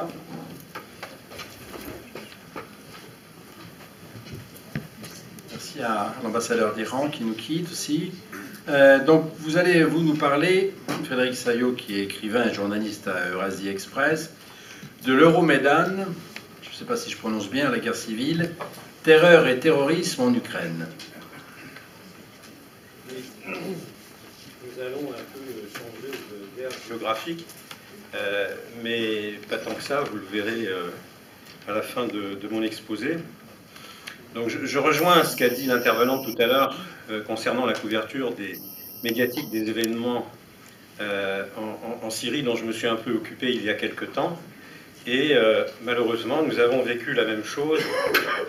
là. Merci à l'ambassadeur d'Iran qui nous quitte aussi. Donc vous allez nous parler, Frédéric Sayot, qui est écrivain et journaliste à Eurasie Express, de l'Euromédan, je ne sais pas si je prononce bien, la guerre civile, terreur et terrorisme en Ukraine. Nous allons un peu changer de guerre géographique, mais pas tant que ça, vous le verrez à la fin de mon exposé. Donc je rejoins ce qu'a dit l'intervenant tout à l'heure concernant la couverture médiatique des événements en Syrie, dont je me suis un peu occupé il y a quelque temps. Et malheureusement, nous avons vécu la même chose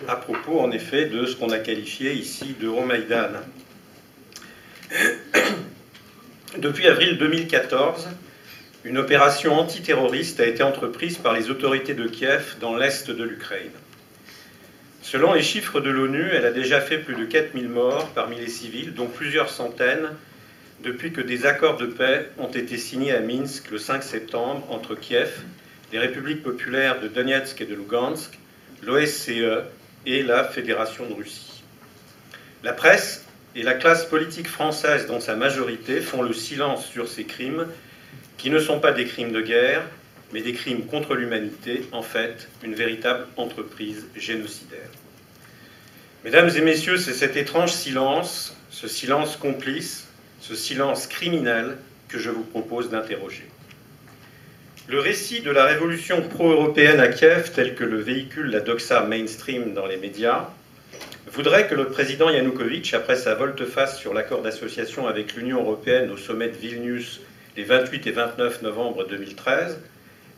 à propos, en effet, de ce qu'on a qualifié ici d'Euromaïdan. Depuis avril 2014, une opération antiterroriste a été entreprise par les autorités de Kiev dans l'est de l'Ukraine. Selon les chiffres de l'ONU, elle a déjà fait plus de 4000 morts parmi les civils, dont plusieurs centaines, depuis que des accords de paix ont été signés à Minsk le 5 septembre entre Kiev, les républiques populaires de Donetsk et de Lugansk, l'OSCE et la Fédération de Russie. La presse et la classe politique française dans sa majorité font le silence sur ces crimes qui ne sont pas des crimes de guerre, mais des crimes contre l'humanité, en fait, une véritable entreprise génocidaire. Mesdames et messieurs, c'est cet étrange silence, ce silence complice, ce silence criminel que je vous propose d'interroger. Le récit de la révolution pro-européenne à Kiev, tel que le véhicule la doxa mainstream dans les médias, voudrait que le président Yanukovych, après sa volte-face sur l'accord d'association avec l'Union européenne au sommet de Vilnius les 28 et 29 novembre 2013,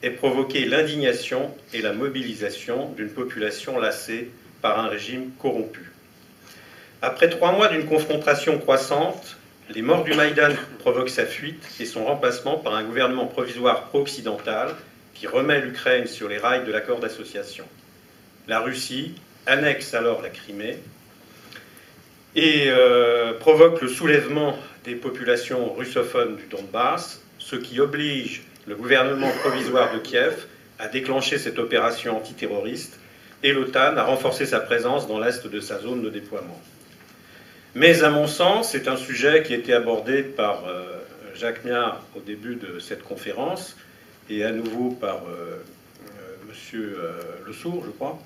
ait provoqué l'indignation et la mobilisation d'une population lassée par un régime corrompu. Après 3 mois d'une confrontation croissante, les morts du Maïdan provoquent sa fuite et son remplacement par un gouvernement provisoire pro-occidental qui remet l'Ukraine sur les rails de l'accord d'association. La Russie annexe alors la Crimée et provoque le soulèvement des populations russophones du Donbass, ce qui oblige le gouvernement provisoire de Kiev a déclenché cette opération antiterroriste et l'OTAN a renforcé sa présence dans l'est de sa zone de déploiement. Mais à mon sens, c'est un sujet qui a été abordé par Jacques Miard au début de cette conférence et à nouveau par M. Le Sourd, je crois.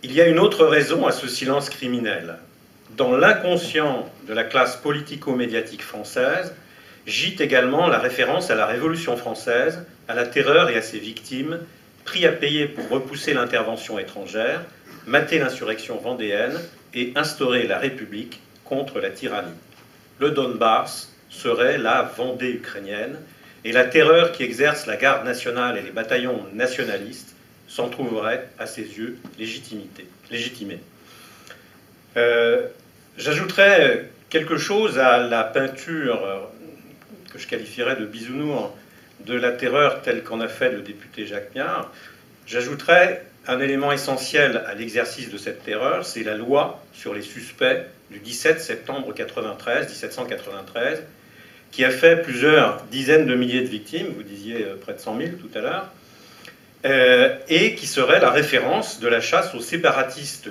Il y a une autre raison à ce silence criminel. Dans l'inconscient de la classe politico-médiatique française, gît également la référence à la Révolution française, à la terreur et à ses victimes, prix à payer pour repousser l'intervention étrangère, mater l'insurrection vendéenne et instaurer la République contre la tyrannie. Le Donbass serait la Vendée ukrainienne, et la terreur qui exerce la garde nationale et les bataillons nationalistes s'en trouverait, à ses yeux, légitimée. J'ajouterais quelque chose à la peinture que je qualifierais de bisounours de la terreur telle qu'en a fait le député Jacques Miard. J'ajouterais un élément essentiel à l'exercice de cette terreur, c'est la loi sur les suspects du 17 septembre 1793, qui a fait plusieurs dizaines de milliers de victimes, vous disiez près de 100 000 tout à l'heure, et qui serait la référence de la chasse aux séparatistes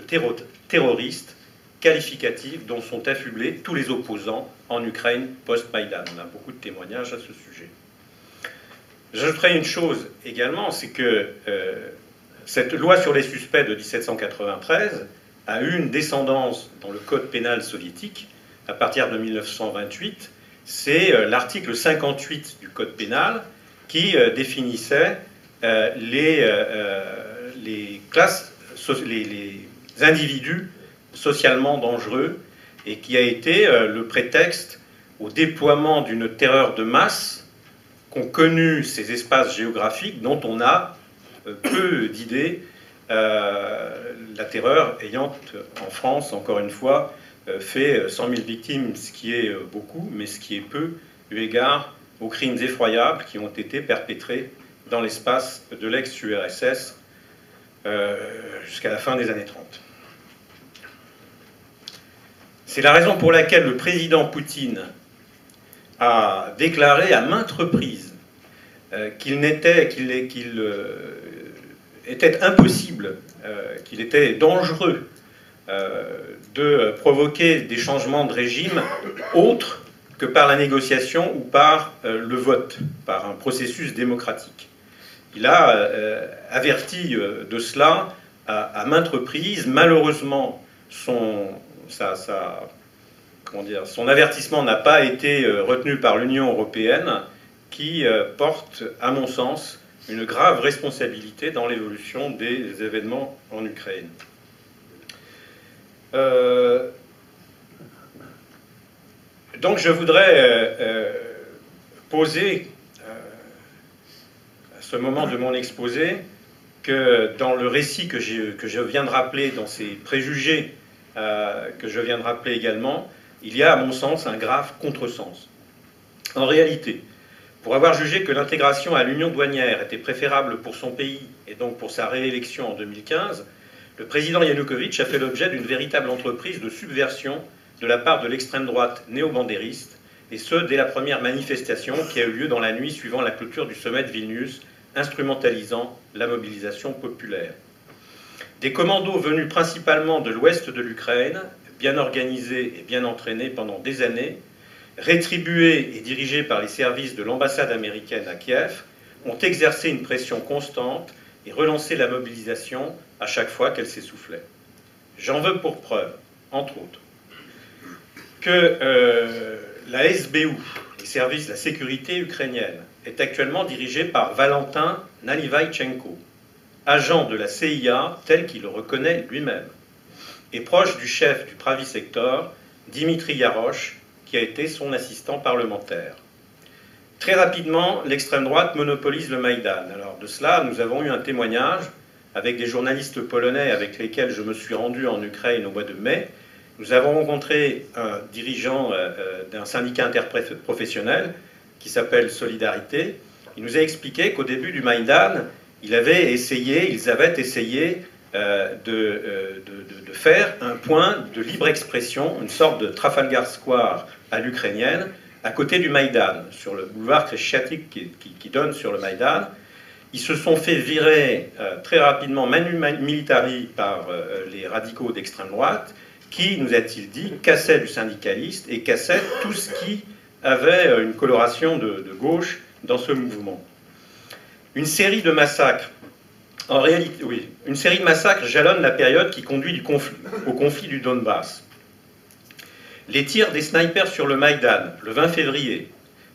terroristes qualificatifs dont sont affublés tous les opposants en Ukraine post-Maïdan. On a beaucoup de témoignages à ce sujet. J'ajouterais une chose également, c'est que cette loi sur les suspects de 1793 a eu une descendance dans le code pénal soviétique à partir de 1928. C'est l'article 58 du code pénal qui définissait les individus socialement dangereux et qui a été le prétexte au déploiement d'une terreur de masse qu'ont connu ces espaces géographiques dont on a peu d'idées, la terreur ayant en France, encore une fois, fait 100 000 victimes, ce qui est beaucoup, mais ce qui est peu, eu égard aux crimes effroyables qui ont été perpétrés dans l'espace de l'ex-URSS jusqu'à la fin des années 30. C'est la raison pour laquelle le président Poutine a déclaré à maintes reprises qu'il était impossible, qu'il était dangereux de provoquer des changements de régime autres que par la négociation ou par le vote, par un processus démocratique. Il a averti de cela à maintes reprises. Malheureusement, son avertissement n'a pas été retenu par l'Union européenne, qui porte, à mon sens, une grave responsabilité dans l'évolution des événements en Ukraine. Donc je voudrais poser, à ce moment de mon exposé, que dans le récit que je viens de rappeler, dans ces préjugés que je viens de rappeler également, il y a, à mon sens, un grave contresens. En réalité, pour avoir jugé que l'intégration à l'union douanière était préférable pour son pays et donc pour sa réélection en 2015, le président Yanukovych a fait l'objet d'une véritable entreprise de subversion de la part de l'extrême droite néo-bandériste, et ce, dès la première manifestation qui a eu lieu dans la nuit suivant la clôture du sommet de Vilnius, instrumentalisant la mobilisation populaire. Des commandos venus principalement de l'ouest de l'Ukraine, bien organisés et bien entraînés pendant des années, rétribués et dirigés par les services de l'ambassade américaine à Kiev, ont exercé une pression constante et relancé la mobilisation à chaque fois qu'elle s'essoufflait. J'en veux pour preuve, entre autres, que la SBU, les services de la sécurité ukrainienne, est actuellement dirigée par Valentin Nalivaïchenko, agent de la CIA tel qu'il le reconnaît lui-même, et proche du chef du Pravi Sector, Dimitri Yarosh, qui a été son assistant parlementaire. Très rapidement, l'extrême droite monopolise le Maïdan. Alors de cela, nous avons eu un témoignage avec des journalistes polonais avec lesquels je me suis rendu en Ukraine au mois de mai. Nous avons rencontré un dirigeant d'un syndicat interprofessionnel qui s'appelle Solidarité. Il nous a expliqué qu'au début du Maïdan, ils avaient essayé de faire un point de libre expression, une sorte de Trafalgar Square à l'ukrainienne, à côté du Maïdan, sur le boulevard Khreshchatyk qui donne sur le Maïdan. Ils se sont fait virer très rapidement manu militari par les radicaux d'extrême droite, qui, nous a-t-il dit, cassaient du syndicaliste et cassaient tout ce qui avait une coloration de gauche dans ce mouvement. Une série de massacres, en réalité, oui, une série de massacres jalonne la période qui conduit au conflit du Donbass. Les tirs des snipers sur le Maïdan, le 20 février,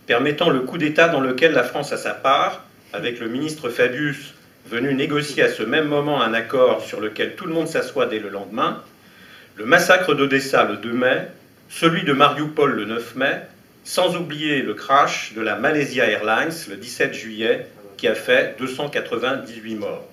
permettant le coup d'État dans lequel la France a sa part, avec le ministre Fabius venu négocier à ce même moment un accord sur lequel tout le monde s'assoit dès le lendemain, le massacre d'Odessa le 2 mai, celui de Mariupol le 9 mai, sans oublier le crash de la Malaysia Airlines le 17 juillet, qui a fait 298 morts.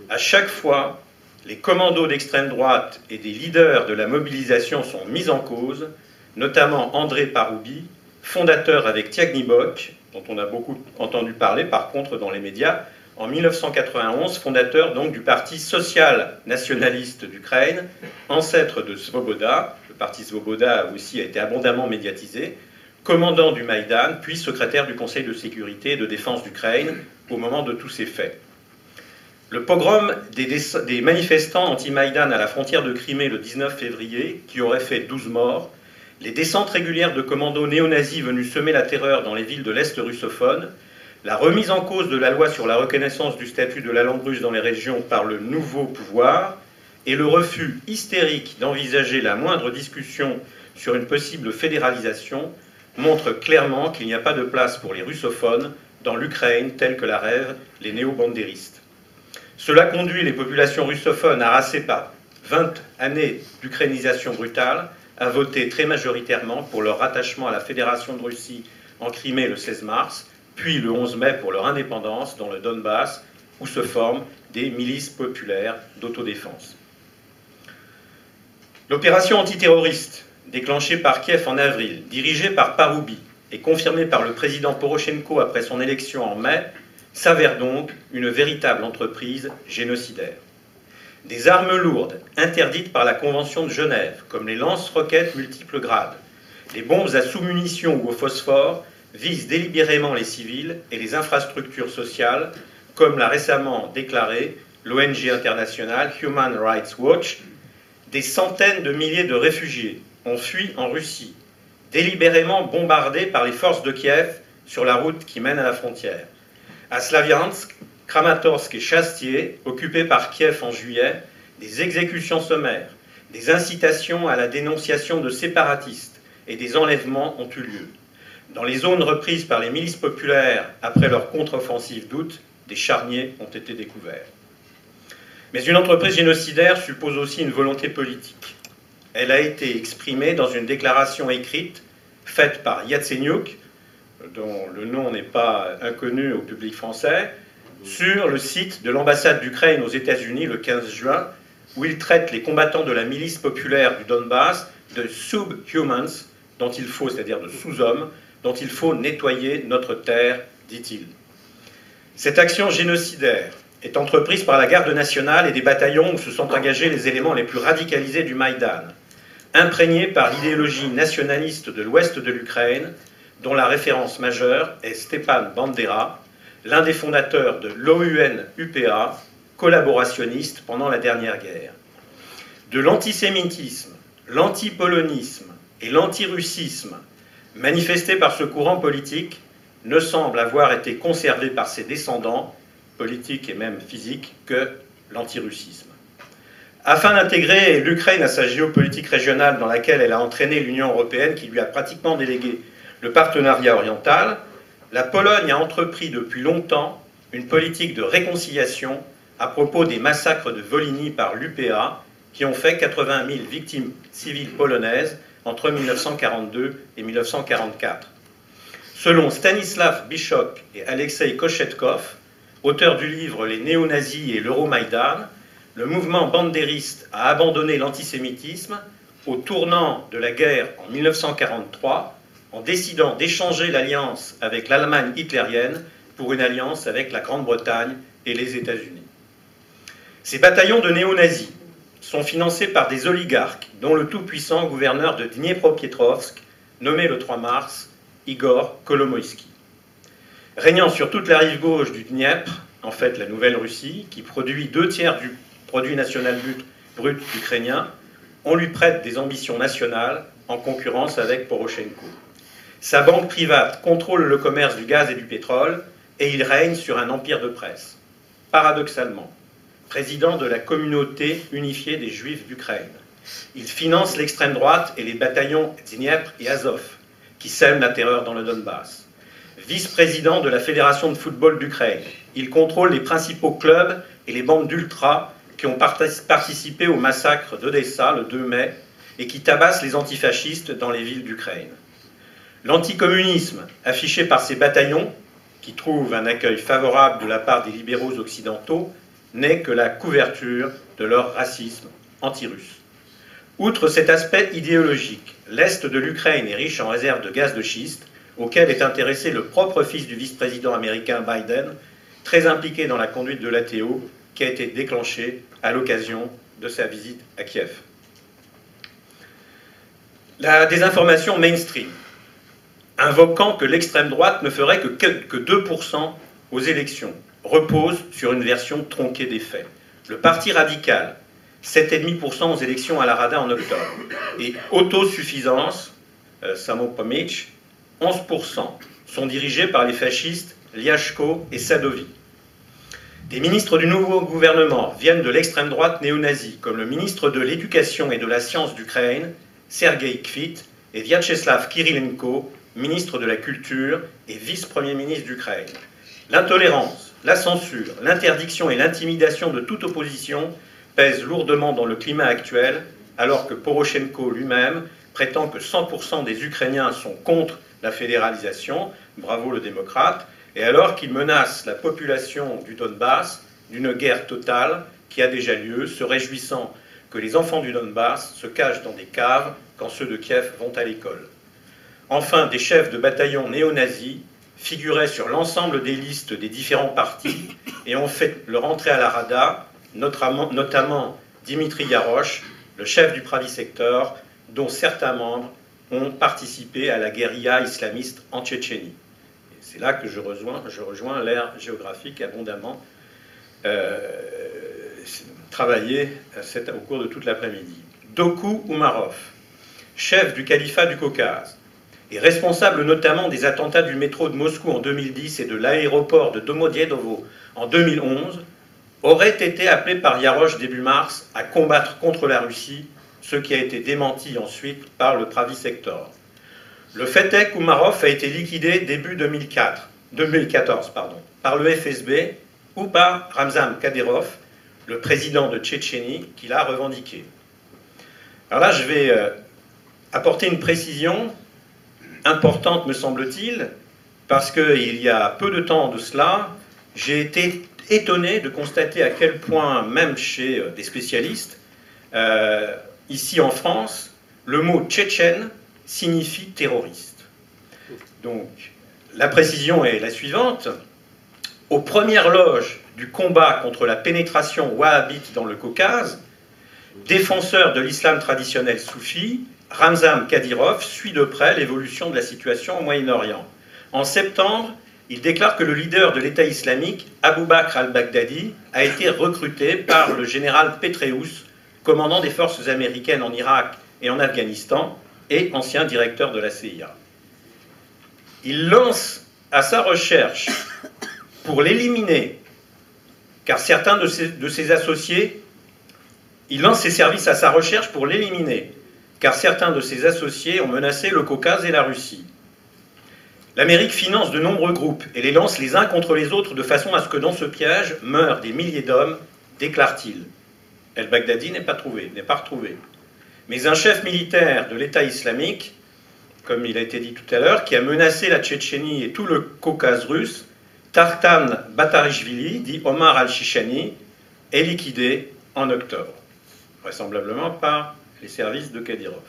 À chaque fois, les commandos d'extrême droite et des leaders de la mobilisation sont mis en cause, notamment André Paroubi, fondateur avec Tiagnibok, dont on a beaucoup entendu parler par contre dans les médias, en 1991, fondateur donc du Parti social-nationaliste d'Ukraine, ancêtre de Svoboda. Le Parti Svoboda aussi a été abondamment médiatisé, commandant du Maïdan, puis secrétaire du Conseil de sécurité et de défense d'Ukraine au moment de tous ces faits. Le pogrom des manifestants anti-Maïdan à la frontière de Crimée le 19 février, qui aurait fait 12 morts, les descentes régulières de commandos néo-nazis venus semer la terreur dans les villes de l'Est russophone, la remise en cause de la loi sur la reconnaissance du statut de la langue russe dans les régions par le nouveau pouvoir, et le refus hystérique d'envisager la moindre discussion sur une possible fédéralisation, montrent clairement qu'il n'y a pas de place pour les russophones dans l'Ukraine telle que la rêvent les néo-bandéristes. Cela conduit les populations russophones harassées par 20 années d'ukrainisation brutale à voter très majoritairement pour leur rattachement à la Fédération de Russie en Crimée le 16 mars, puis le 11 mai pour leur indépendance dans le Donbass, où se forment des milices populaires d'autodéfense. L'opération antiterroriste, déclenchée par Kiev en avril, dirigée par Paroubi et confirmée par le président Porochenko après son élection en mai, s'avère donc une véritable entreprise génocidaire. Des armes lourdes, interdites par la Convention de Genève, comme les lance-roquettes multiples grades, les bombes à sous-munitions ou au phosphore, visent délibérément les civils et les infrastructures sociales, comme l'a récemment déclaré l'ONG internationale Human Rights Watch. Des centaines de milliers de réfugiés ont fui en Russie, délibérément bombardés par les forces de Kiev sur la route qui mène à la frontière. À Slaviansk, Kramatorsk et Chastier, occupés par Kiev en juillet, des exécutions sommaires, des incitations à la dénonciation de séparatistes et des enlèvements ont eu lieu. Dans les zones reprises par les milices populaires après leur contre-offensive d'août, des charniers ont été découverts. Mais une entreprise génocidaire suppose aussi une volonté politique. Elle a été exprimée dans une déclaration écrite faite par Yatsenyuk, dont le nom n'est pas inconnu au public français, sur le site de l'ambassade d'Ukraine aux États-Unis le 15 juin, où il traite les combattants de la milice populaire du Donbass de subhumans, dont il faut, c'est-à-dire de sous-hommes, dont il faut nettoyer notre terre, dit-il. Cette action génocidaire est entreprise par la garde nationale et des bataillons où se sont engagés les éléments les plus radicalisés du Maïdan, imprégnés par l'idéologie nationaliste de l'ouest de l'Ukraine, dont la référence majeure est Stepan Bandera, l'un des fondateurs de l'OUN-UPA, collaborationniste pendant la dernière guerre. De l'antisémitisme, l'antipolonisme et l'antirussisme manifestés par ce courant politique ne semblent avoir été conservés par ses descendants, politiques et même physiques, que l'antirussisme. Afin d'intégrer l'Ukraine à sa géopolitique régionale dans laquelle elle a entraîné l'Union européenne, qui lui a pratiquement délégué le partenariat oriental, la Pologne a entrepris depuis longtemps une politique de réconciliation à propos des massacres de Volhynie par l'UPA, qui ont fait 80 000 victimes civiles polonaises entre 1942 et 1944. Selon Stanislav Bichok et Alexei Kochetkov, auteurs du livre « Les néo-nazis et l'Euromaïdan », le mouvement bandériste a abandonné l'antisémitisme au tournant de la guerre en 1943 en décidant d'échanger l'alliance avec l'Allemagne hitlérienne pour une alliance avec la Grande-Bretagne et les États-Unis. Ces bataillons de néo-nazis sont financés par des oligarques, dont le tout-puissant gouverneur de Dniepropetrovsk, nommé le 3 mars, Igor Kolomoïski. Régnant sur toute la rive gauche du Dniepr, en fait la Nouvelle-Russie, qui produit 2/3 du produit national brut ukrainien, on lui prête des ambitions nationales en concurrence avec Poroshenko. Sa banque private contrôle le commerce du gaz et du pétrole et il règne sur un empire de presse. Paradoxalement, président de la communauté unifiée des Juifs d'Ukraine, il finance l'extrême droite et les bataillons Dniepr et Azov, qui sèment la terreur dans le Donbass. Vice-président de la Fédération de football d'Ukraine, il contrôle les principaux clubs et les bandes d'ultras qui ont participé au massacre d'Odessa le 2 mai et qui tabassent les antifascistes dans les villes d'Ukraine. L'anticommunisme affiché par ces bataillons, qui trouvent un accueil favorable de la part des libéraux occidentaux, n'est que la couverture de leur racisme anti-russe. Outre cet aspect idéologique, l'Est de l'Ukraine est riche en réserves de gaz de schiste, auquel est intéressé le propre fils du vice-président américain Biden, très impliqué dans la conduite de l'ATO, qui a été déclenchée à l'occasion de sa visite à Kiev. La désinformation mainstream, invoquant que l'extrême droite ne ferait que 2% aux élections, repose sur une version tronquée des faits. Le Parti radical, 7,5% aux élections à la Rada en octobre, et autosuffisance, Samopomich, 11%, sont dirigés par les fascistes Liashko et Sadovi. Des ministres du nouveau gouvernement viennent de l'extrême droite néo-nazie, comme le ministre de l'Éducation et de la Science d'Ukraine, Sergei Kvit, et Vyacheslav Kirilenko, ministre de la Culture et vice-premier ministre d'Ukraine. L'intolérance, la censure, l'interdiction et l'intimidation de toute opposition pèsent lourdement dans le climat actuel, alors que Poroshenko lui-même prétend que 100% des Ukrainiens sont contre la fédéralisation, bravo le démocrate, et alors qu'il menace la population du Donbass d'une guerre totale qui a déjà lieu, se réjouissant que les enfants du Donbass se cachent dans des caves quand ceux de Kiev vont à l'école. Enfin, des chefs de bataillon néo-nazis figuraient sur l'ensemble des listes des différents partis et ont fait leur entrée à la Rada, notamment Dimitri Yarosh, le chef du Pravi Sector, dont certains membres ont participé à la guérilla islamiste en Tchétchénie. C'est là que je rejoins l'ère géographique abondamment travaillée au cours de toute l'après-midi. Dokou Umarov, chef du califat du Caucase, et responsable notamment des attentats du métro de Moscou en 2010 et de l'aéroport de Domodedovo en 2011, aurait été appelé par Yarosh début mars à combattre contre la Russie, ce qui a été démenti ensuite par le Pravi Sector. Le fait est qu'Umarov a été liquidé début 2014 par le FSB ou par Ramzan Kadyrov, le président de Tchétchénie, qui l'a revendiqué. Alors là, je vais apporter une précision importante, me semble-t-il, parce qu'il y a peu de temps de cela, j'ai été étonné de constater à quel point, même chez des spécialistes, ici en France, le mot tchétchène signifie terroriste. Donc, la précision est la suivante. Aux premières loges du combat contre la pénétration wahhabite dans le Caucase, défenseur de l'islam traditionnel soufi, Ramzan Kadyrov suit de près l'évolution de la situation au Moyen-Orient. En septembre, il déclare que le leader de l'État islamique, Abu Bakr al-Baghdadi, a été recruté par le général Petraeus, commandant des forces américaines en Irak et en Afghanistan, et ancien directeur de la CIA. Il lance à sa recherche pour l'éliminer, car certains de ses associés, il lance ses services à sa recherche pour l'éliminer, car certains de ses associés ont menacé le Caucase et la Russie. L'Amérique finance de nombreux groupes et les lance les uns contre les autres de façon à ce que dans ce piège meurent des milliers d'hommes, déclare-t-il. El-Baghdadi n'est pas retrouvé. Mais un chef militaire de l'État islamique, comme il a été dit tout à l'heure, qui a menacé la Tchétchénie et tout le Caucase russe, Tartan Batarishvili, dit Omar al-Shishani, est liquidé en octobre, vraisemblablement par les services de Kadyrov.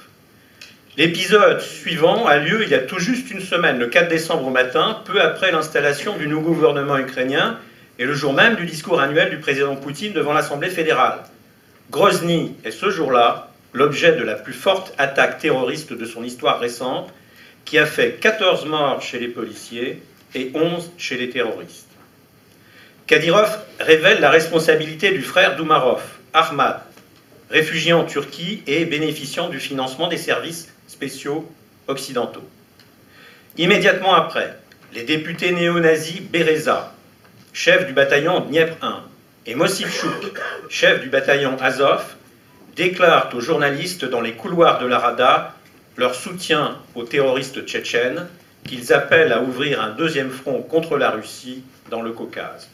L'épisode suivant a lieu il y a tout juste une semaine, le 4 décembre au matin, peu après l'installation du nouveau gouvernement ukrainien et le jour même du discours annuel du président Poutine devant l'Assemblée fédérale. Grozny est ce jour-là l'objet de la plus forte attaque terroriste de son histoire récente, qui a fait 14 morts chez les policiers et 11 chez les terroristes. Kadyrov révèle la responsabilité du frère d'Umarov, Ahmad, réfugié en Turquie et bénéficiant du financement des services spéciaux occidentaux. Immédiatement après, les députés néo-nazis Bereza, chef du bataillon Dniepr 1, et Mossivchuk, chef du bataillon Azov, déclarent aux journalistes dans les couloirs de la Rada leur soutien aux terroristes tchétchènes, qu'ils appellent à ouvrir un deuxième front contre la Russie dans le Caucase.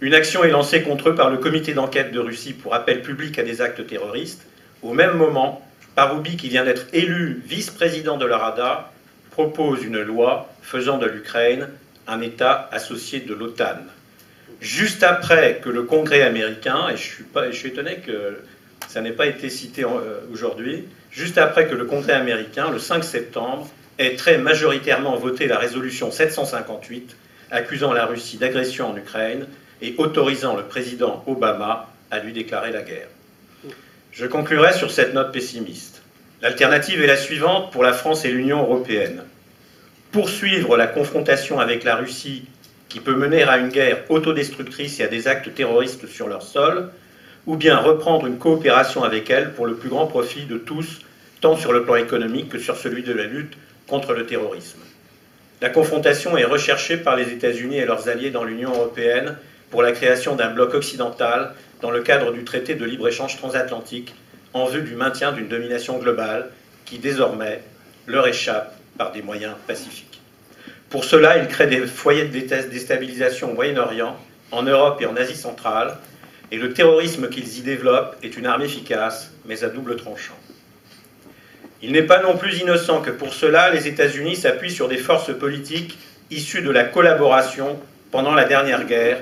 Une action est lancée contre eux par le comité d'enquête de Russie pour appel public à des actes terroristes. Au même moment, Paroubi, qui vient d'être élu vice-président de la Rada, propose une loi faisant de l'Ukraine un État associé de l'OTAN. Juste après que le Congrès américain, et je suis étonné que ça n'ait pas été cité aujourd'hui, juste après que le Congrès américain, le 5 septembre, ait très majoritairement voté la résolution 758, accusant la Russie d'agression en Ukraine et autorisant le président Obama à lui déclarer la guerre. Je conclurai sur cette note pessimiste. L'alternative est la suivante pour la France et l'Union européenne. Poursuivre la confrontation avec la Russie, qui peut mener à une guerre autodestructrice et à des actes terroristes sur leur sol, ou bien reprendre une coopération avec elle pour le plus grand profit de tous, tant sur le plan économique que sur celui de la lutte contre le terrorisme. La confrontation est recherchée par les États-Unis et leurs alliés dans l'Union européenne pour la création d'un bloc occidental dans le cadre du traité de libre-échange transatlantique en vue du maintien d'une domination globale qui désormais leur échappe par des moyens pacifiques. Pour cela, ils créent des foyers de déstabilisation au Moyen-Orient, en Europe et en Asie centrale, et le terrorisme qu'ils y développent est une arme efficace, mais à double tranchant. Il n'est pas non plus innocent que pour cela, les États-Unis s'appuient sur des forces politiques issues de la collaboration pendant la dernière guerre,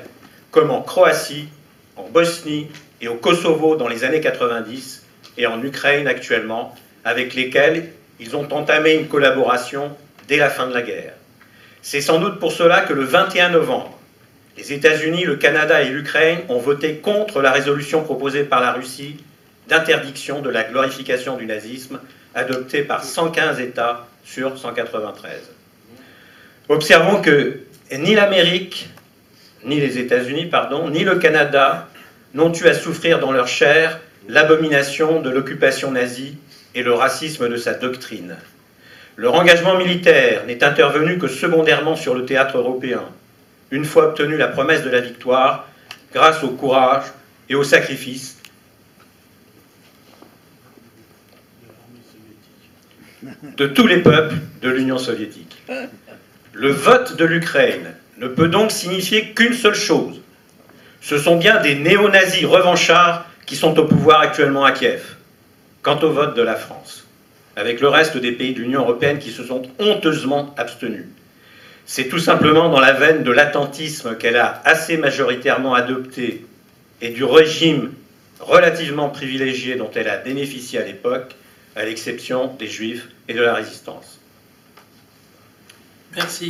comme en Croatie, en Bosnie et au Kosovo dans les années 90 et en Ukraine actuellement, avec lesquels ils ont entamé une collaboration dès la fin de la guerre. C'est sans doute pour cela que le 21 novembre, les États-Unis, le Canada et l'Ukraine ont voté contre la résolution proposée par la Russie d'interdiction de la glorification du nazisme, adoptée par 115 États sur 193. Observons que ni l'Amérique, ni les États-Unis, pardon, ni le Canada n'ont eu à souffrir dans leur chair l'abomination de l'occupation nazie et le racisme de sa doctrine. Leur engagement militaire n'est intervenu que secondairement sur le théâtre européen, une fois obtenue la promesse de la victoire, grâce au courage et au sacrifice de tous les peuples de l'Union soviétique. Le vote de l'Ukraine ne peut donc signifier qu'une seule chose. Ce sont bien des néo-nazis revanchards qui sont au pouvoir actuellement à Kiev. Quant au vote de la France, avec le reste des pays de l'Union européenne qui se sont honteusement abstenus, c'est tout simplement dans la veine de l'attentisme qu'elle a assez majoritairement adopté et du régime relativement privilégié dont elle a bénéficié à l'époque, à l'exception des Juifs et de la Résistance. Merci.